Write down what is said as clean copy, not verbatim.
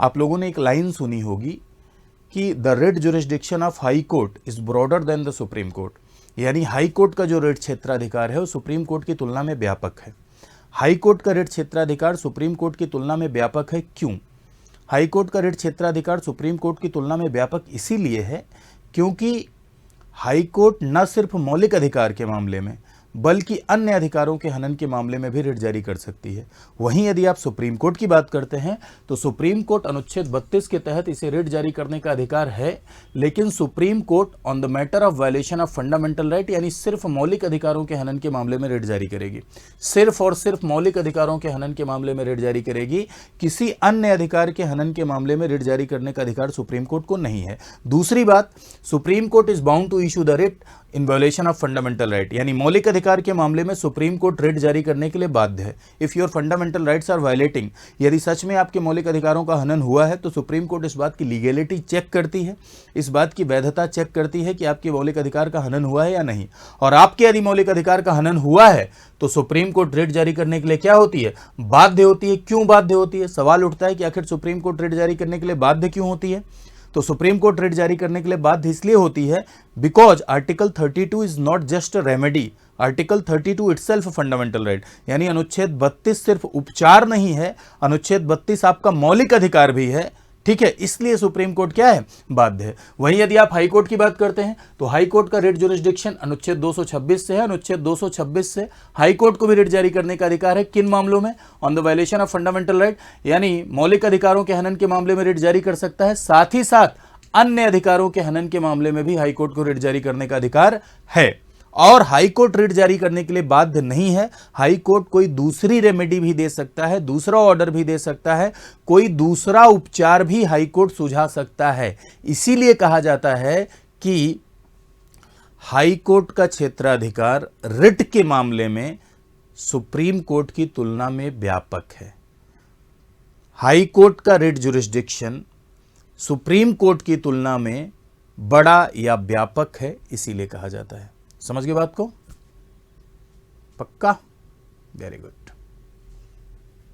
आप लोगों ने एक लाइन सुनी होगी कि the writ jurisdiction of high court is broader then the supreme court, यानी हाई कोर्ट का जो रिट क्षेत्राधिकार है वो सुप्रीम कोर्ट की तुलना में व्यापक है। हाई कोर्ट का रिट क्षेत्राधिकार सुप्रीम कोर्ट की तुलना में व्यापक है, क्यों? हाई कोर्ट का रिट क्षेत्राधिकार सुप्रीम कोर्ट की तुलना में व्यापक इसीलिए है क्योंकि हाई कोर्ट न सिर्फ मौलिक अधिकार के मामले में बल्कि अन्य अधिकारों के हनन के मामले में भी रिट जारी कर सकती है। वहीं यदि आप सुप्रीम कोर्ट की बात करते हैं तो सुप्रीम कोर्ट अनुच्छेद 32 के तहत इसे रिट जारी करने का अधिकार है, लेकिन supreme court on the matter of violation of fundamental right यानी सिर्फ मौलिक अधिकारों के हनन के मामले में रिट जारी करेगी। सिर्फ और सिर्फ मौलिक अधिकारों के हनन के मामले में रिट जारी करेगी। किसी अन्य अधिकार के हनन के मामले में रिट जारी करने का अधिकार सुप्रीम कोर्ट को नहीं है। दूसरी बात, Supreme Court is bound to issue the writ in violation of fundamental right, यानी मौलिक अधिकार के मामले में सुप्रीम कोर्ट रिट जारी करने के लिए बाध्य है। If your fundamental rights are violating, यदि सच में आपके मौलिक अधिकारों का हनन हुआ है तो सुप्रीम कोर्ट इस बात की लीगैलिटी चेक करती है, इस बात की वैधता चेक करती है कि आपके मौलिक अधिकार का हनन हुआ है या नहीं। और आपके यदि मौलिक अधिकार का हनन हुआ है तो सुप्रीम कोर्ट रिट जारी करने के लिए क्या होती है? बाध्य होती है। क्यों बाध्य होती है? सवाल उठता है कि आखिर सुप्रीम कोर्ट रिट जारी करने के लिए बाध्य क्यों होती है? तो सुप्रीम कोर्ट रिट जारी करने के लिए बाध्य इसलिए होती है because article 32 is not just a remedy, article 32 itself fundamental right, यानी अनुच्छेद 32 सिर्फ उपचार नहीं है, अनुच्छेद 32 आपका मौलिक अधिकार भी है। ठीक है, इसलिए सुप्रीम कोर्ट क्या है? बाध्य है। वहीं यदि आप हाई कोर्ट की बात करते हैं तो हाई कोर्ट का रिट जुरिस्डिक्शन अनुच्छेद 226 से है। अनुच्छेद 226 से हाई कोर्ट को भी रिट जारी करने का अधिकार है। किन मामलों में? On the violation of fundamental right, यानी मौलिक अधिकारों के हनन के मामले में रिट जारी कर सकता है। साथ ही साथ अन्य अधिकारों के हनन के मामले में भी हाई कोर्ट को रिट जारी करने का अधिकार है। और हाई कोर्ट रिट जारी करने के लिए बाध्य नहीं है। हाई कोर्ट कोई दूसरी रेमेडी भी दे सकता है, दूसरा ऑर्डर भी दे सकता है, कोई दूसरा उपचार भी हाई कोर्ट सुझा सकता है। इसीलिए कहा जाता है कि हाई कोर्ट का क्षेत्राधिकार रिट के मामले में सुप्रीम कोर्ट की तुलना में व्यापक है। हाई कोर्ट का रिट जुरिस्डिक्शन सुप्रीम कोर्ट की तुलना में बड़ा या व्यापक है, इसीलिए कहा जाता है। समझ गए बात को? पक्का? Very good.